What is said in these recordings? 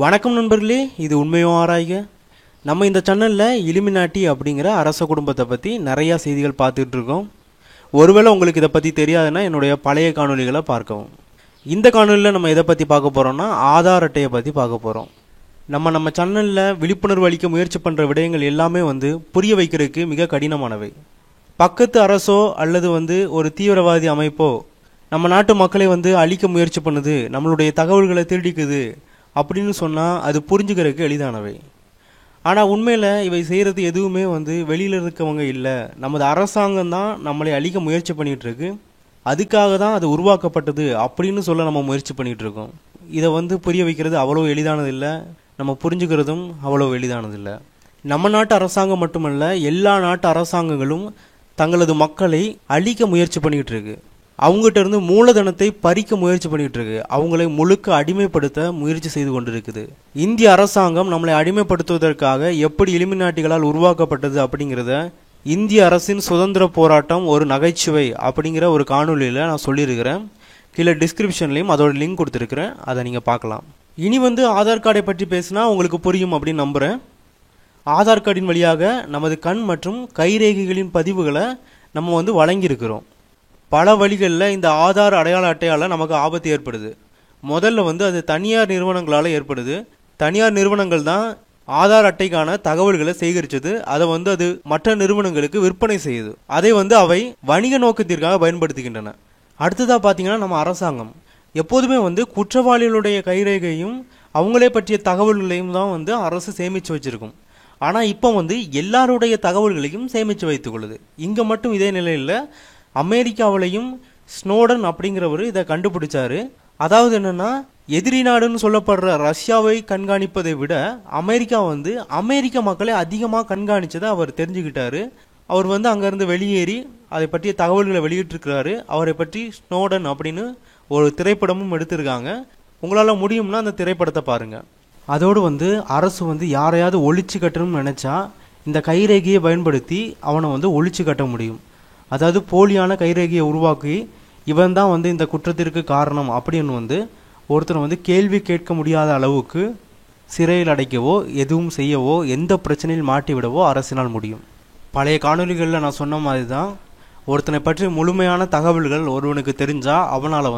வணக்கம் நண்பர்களே, இது உண்மையோ ஆராய்க. நம்ம இந்த சேனலில் இலுமினாட்டி அப்படிங்கிற அரச குடும்பத்தை பற்றி நிறையா செய்திகள் பார்த்துட்டு இருக்கோம். ஒருவேளை உங்களுக்கு இதை பற்றி தெரியாதுன்னா என்னுடைய பழைய காணொலிகளை பார்க்கவும். இந்த காணொலியில் நம்ம எதை பற்றி பார்க்க போகிறோம்னா ஆதார் அட்டையை பற்றி பார்க்க போகிறோம். நம்ம சேனலில் விழிப்புணர்வு அளிக்க முயற்சி பண்ணுற விடயங்கள் எல்லாமே புரிய வைக்கிறதுக்கு மிக கடினமானவை. பக்கத்து அரசோ அல்லது ஒரு தீவிரவாதி அமைப்போ நம்ம நாட்டு மக்களை அழிக்க முயற்சி பண்ணுது, நம்மளுடைய தகவல்களை திருடிக்குது அப்படின்னு சொன்னால் அது புரிஞ்சுக்கிறதுக்கு எளிதானவை. ஆனால் உண்மையில் இவை செய்கிறது எதுவுமே வெளியில் இருக்கவங்க இல்லை, நமது அரசாங்கம் தான் நம்மளை அழிக்க முயற்சி பண்ணிகிட்ருக்கு, அதுக்காக தான் அது உருவாக்கப்பட்டது அப்படின்னு சொல்ல நம்ம முயற்சி பண்ணிகிட்ருக்கோம். இதை புரிய வைக்கிறது அவ்வளோ எளிதானது இல்லை, நம்ம புரிஞ்சுக்கிறதும் அவ்வளோ எளிதானது இல்லை. நம்ம நாட்டு அரசாங்கம் மட்டுமல்ல, எல்லா நாட்டு அரசாங்கங்களும் தங்களது மக்களை அழிக்க முயற்சி பண்ணிக்கிட்டு இருக்கு. அவங்ககிட்ட இருந்து மூலதனத்தை பறிக்க முயற்சி பண்ணிட்டு இருக்கு, அவங்களை முழுக்க அடிமைப்படுத்த முயற்சி செய்து கொண்டிருக்குது. இந்திய அரசாங்கம் நம்மளை அடிமைப்படுத்துவதற்காக எப்படி இலுமினாட்டிகளால் உருவாக்கப்பட்டது அப்படிங்கிறத இந்திய அரசின் சுதந்திர போராட்டம் ஒரு நகைச்சுவை அப்படிங்கிற ஒரு காணொலியில் நான் சொல்லியிருக்கிறேன். கீழே டிஸ்கிரிப்ஷன்லையும் அதோட லிங்க் கொடுத்துருக்கிறேன், அதை நீங்கள் பார்க்கலாம். இனி ஆதார் கார்டை பற்றி பேசினா உங்களுக்கு புரியும் அப்படின்னு நம்புகிறேன். ஆதார் கார்டின் வழியாக நமது கண் மற்றும் கைரேகைகளின் பதிவுகளை நம்ம வழங்கியிருக்கிறோம். பல வழிகளில் இந்த ஆதார் அடையாள அட்டையால் நமக்கு ஆபத்து ஏற்படுது. முதல்ல அது தனியார் நிறுவனங்களால் ஏற்படுது. தனியார் நிறுவனங்கள் தான் ஆதார் அட்டைக்கான தகவல்களை சேகரிச்சது, அதை அது மற்ற நிறுவனங்களுக்கு விற்பனை செய்யுது. அதை அவை வணிக நோக்கத்திற்காக பயன்படுத்துகின்றன. அடுத்ததாக பார்த்தீங்கன்னா நம்ம அரசாங்கம் எப்போதுமே குற்றவாளிகளுடைய கைரேகையும் அவங்களே பற்றிய தகவல்களையும் தான் அரசு சேமித்து வச்சிருக்கும். ஆனால் இப்போ எல்லாருடைய தகவல்களையும் சேமித்து வைத்துக்கொள்ளுது. இங்கே மட்டும் இதே நிலையில் அமெரிக்காவிலையும் ஸ்னோடன் அப்படிங்கிறவர் இதை கண்டுபிடிச்சாரு. அதாவது என்னன்னா, எதிரி நாடுன்னு சொல்லப்படுற ரஷ்யாவை கண்காணிப்பதை விட அமெரிக்கா அமெரிக்க மக்களை அதிகமாக கண்காணிச்சதை அவர் தெரிஞ்சுக்கிட்டாரு. அவர் அங்கேருந்து வெளியேறி அதை பற்றிய தகவல்களை வெளியிட்டிருக்கிறாரு. அவரை பற்றி ஸ்னோடன் அப்படின்னு ஒரு திரைப்படமும் எடுத்திருக்காங்க. உங்களால் முடியும்னா அந்த திரைப்படத்தை பாருங்கள். அதோடு அரசு யாரையாவது ஒழிச்சு கட்டணும்னு நினச்சா இந்த கைரேகையை பயன்படுத்தி அவனை ஒழிச்சு கட்ட முடியும். அதாவது போலியான கைரேகையை உருவாக்கி இவன் தான் இந்த குற்றத்திற்கு காரணம் அப்படின்னு ஒருத்தர் கேள்வி கேட்க முடியாத அளவுக்கு சிறையில் அடைக்கவோ எதுவும் செய்யவோ எந்த பிரச்சனையில் மாட்டிவிடவோ அரசினால் முடியும். பழைய காணொலிகளில் நான் சொன்ன மாதிரி தான், ஒருத்தனை பற்றி முழுமையான தகவல்கள் ஒருவனுக்கு தெரிஞ்சால் அவனால்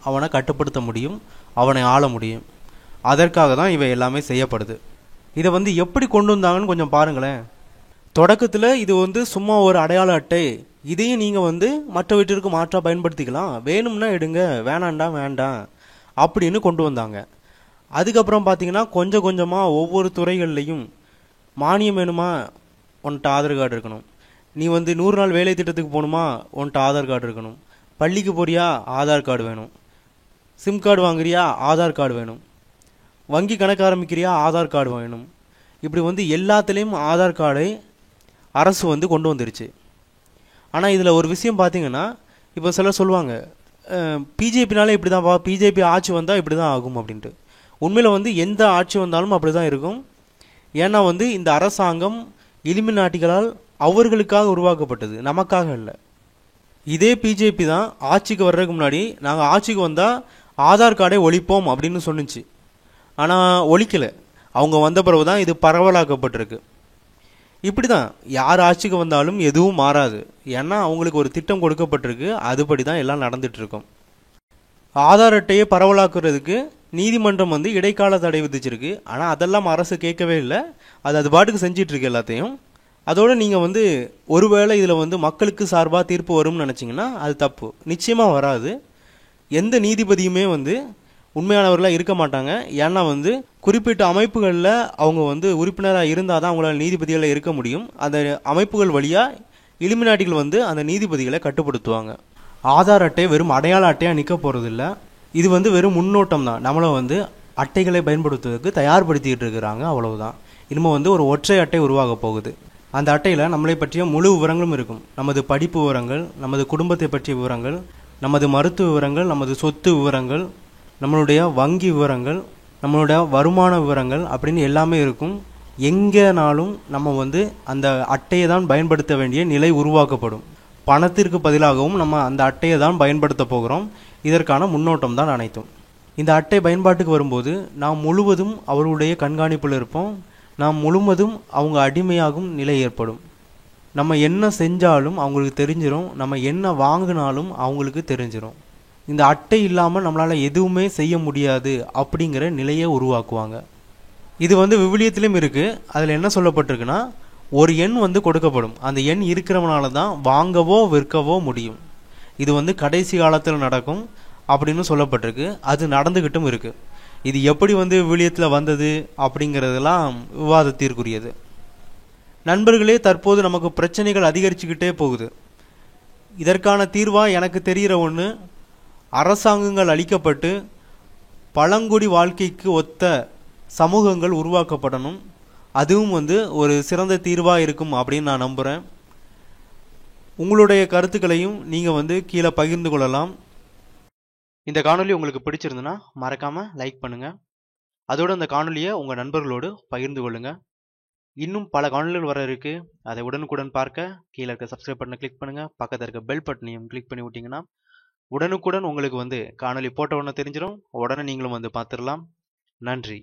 அவனை கட்டுப்படுத்த முடியும், அவனை ஆள முடியும். அதற்காக தான் இவை எல்லாமே செய்யப்படுது. இதை எப்படி கொண்டு வந்தாங்கன்னு கொஞ்சம் பாருங்களேன். தொடக்கத்தில் இது சும்மா ஒரு அடையாள அட்டை, இதையும் நீங்கள் மற்ற வீட்டிற்கு மாற்றாக பயன்படுத்திக்கலாம், வேணும்னா எடுங்க, வேணாண்டா வேண்டாம் அப்படின்னு கொண்டு வந்தாங்க. அதுக்கப்புறம் பார்த்தீங்கன்னா கொஞ்சம் கொஞ்சமாக ஒவ்வொரு துறைகள்லையும் மானியம் வேணுமா, உன்கிட்ட ஆதார் கார்டு இருக்கணும், நீ 100 நாள் வேலை திட்டத்துக்கு போகணுமா, உன்கிட்ட ஆதார் கார்டு இருக்கணும், பள்ளிக்கு போறியா ஆதார் கார்டு வேணும், சிம் கார்டு வாங்குறியா ஆதார் கார்டு வேணும், வங்கி கணக்கு ஆரம்பிக்கிறியா ஆதார் கார்டு வேணும். இப்படி எல்லாத்துலேயும் ஆதார் கார்டை அரசு கொண்டு வந்துருச்சு. ஆனால் இதில் ஒரு விஷயம் பார்த்தீங்கன்னா, இப்போ சிலர் சொல்லுவாங்க பிஜேபினாலே இப்படி தான், பிஜேபி ஆட்சி வந்தால் இப்படி தான் ஆகும் அப்படின்ட்டு. உண்மையில் எந்த ஆட்சி வந்தாலும் அப்படி தான் இருக்கும். ஏன்னா இந்த அரசாங்கம் இலுமினாட்டிகளால் அவர்களுக்காக உருவாக்கப்பட்டது, நமக்காக இல்லை. இதே பிஜேபி தான் ஆட்சிக்கு வர்றதுக்கு முன்னாடி நாங்கள் ஆட்சிக்கு வந்தால் ஆதார் கார்டை ஒழிப்போம் அப்படின்னு சொன்னிச்சு. ஆனால் ஒழிக்கலை, அவங்க வந்த பிறகு தான் இது பரவலாக்கப்பட்டிருக்கு. இப்படி தான் யார் ஆட்சிக்கு வந்தாலும் எதுவும் மாறாது, ஏன்னா அவங்களுக்கு ஒரு திட்டம் கொடுக்கப்பட்டிருக்கு, அதுபடி தான் எல்லாம் நடந்துகிட்ருக்கும். ஆதார் அட்டையை பரவலாக்குறதுக்கு நீதிமன்றம் இடைக்கால தடை விதிச்சிருக்கு. ஆனால் அதெல்லாம் அரசு கேட்கவே இல்லை, அது பாட்டுக்கு செஞ்சிட்ருக்கு எல்லாத்தையும். அதோடு நீங்கள் ஒருவேளை இதில் மக்களுக்கு சார்பாக தீர்ப்பு வரும்னு நினச்சிங்கன்னா அது தப்பு, நிச்சயமாக வராது. எந்த நீதிபதியுமே உண்மையானவர்களாக இருக்க மாட்டாங்க. ஏன்னா குறிப்பிட்ட அமைப்புகளில் அவங்க உறுப்பினராக இருந்தால் தான் அவங்களால நீதிபதிகளில் இருக்க முடியும். அந்த அமைப்புகள் வழியாக இலுமினாட்டிகள் அந்த நீதிபதிகளை கட்டுப்படுத்துவாங்க. ஆதார் அட்டை வெறும் அடையாள அட்டையாக நிற்க போகிறதில்ல, இது வெறும் முன்னோட்டம் தான். நம்மளை அட்டைகளை பயன்படுத்துவதற்கு தயார்படுத்திக்கிட்டு இருக்கிறாங்க, அவ்வளவுதான். இனிமேல் ஒரு ஒற்றை அட்டை உருவாக போகுது. அந்த அட்டையில் நம்மளை பற்றிய முழு விவரங்களும் இருக்கும். நமது படிப்பு விவரங்கள், நமது குடும்பத்தை பற்றிய விவரங்கள், நமது மருத்துவ விவரங்கள், நமது சொத்து விவரங்கள், நம்மளுடைய வங்கி விவரங்கள், நம்மளோட வருமான விவரங்கள் அப்படின்னு எல்லாமே இருக்கும். எங்கேனாலும் நம்ம அந்த அட்டையை தான் பயன்படுத்த வேண்டிய நிலை உருவாக்கப்படும். பணத்திற்கு பதிலாகவும் நம்ம அந்த அட்டையை தான் பயன்படுத்த போகிறோம். இதற்கான முன்னோட்டம் தான் அனைத்தும். இந்த அட்டை பயன்பாட்டுக்கு வரும்போது நாம் முழுவதும் அவர்களுடைய கண்காணிப்பில் இருப்போம். நாம் முழுவதும் அவங்க அடிமையாகும் நிலை ஏற்படும். நம்ம என்ன செஞ்சாலும் அவங்களுக்கு தெரிஞ்சிடும், நம்ம என்ன வாங்கினாலும் அவங்களுக்கு தெரிஞ்சிடும். இந்த அட்டை இல்லாமல் நம்மளால் எதுவுமே செய்ய முடியாது அப்படிங்கிற நிலையை உருவாக்குவாங்க. இது விவிலியத்திலும் இருக்குது. அதில் என்ன சொல்லப்பட்டிருக்குன்னா, ஒரு எண் கொடுக்கப்படும். அந்த எண் இருக்கிறவனால தான் வாங்கவோ விற்கவோ முடியும். இது கடைசி காலத்தில் நடக்கும் அப்படின்னு சொல்லப்பட்டிருக்கு. அது நடந்துக்கிட்டும் இருக்குது. இது எப்படி விவிலியத்தில் வந்தது அப்படிங்கிறதெல்லாம் விவாதத்திற்குரியது. நண்பர்களே, தற்போது நமக்கு பிரச்சனைகள் அதிகரிச்சுக்கிட்டே போகுது. இதற்கான தீர்வாக எனக்கு தெரிகிற ஒன்று, அரசாங்கங்கள் அளிக்கப்பட்டு பழங்குடி வாழ்க்கைக்கு ஒத்த சமூகங்கள் உருவாக்கப்படணும். அதுவும் ஒரு சிறந்த தீர்வாக இருக்கும் அப்படின்னு நான் நம்புகிறேன். உங்களுடைய கருத்துக்களையும் நீங்கள் கீழே பகிர்ந்து கொள்ளலாம். இந்த காணொலி உங்களுக்கு பிடிச்சிருந்துன்னா மறக்காமல் லைக் பண்ணுங்கள். அதோடு அந்த காணொலியை உங்கள் நண்பர்களோடு பகிர்ந்து கொள்ளுங்கள். இன்னும் பல காணொலிகள் வர இருக்கு. அதை உடனுக்குடன் பார்க்க கீழே இருக்க சப்ஸ்கிரைப் பட்டனை கிளிக் பண்ணுங்கள். பக்கத்தில் இருக்க பெல் பட்டனையும் கிளிக் பண்ணி விட்டிங்கன்னா உடனுக்குடன் உங்களுக்கு காணொலி போட்ட உடனே தெரிஞ்சிடும். உடனே நீங்களும் பார்த்துடலாம். நன்றி.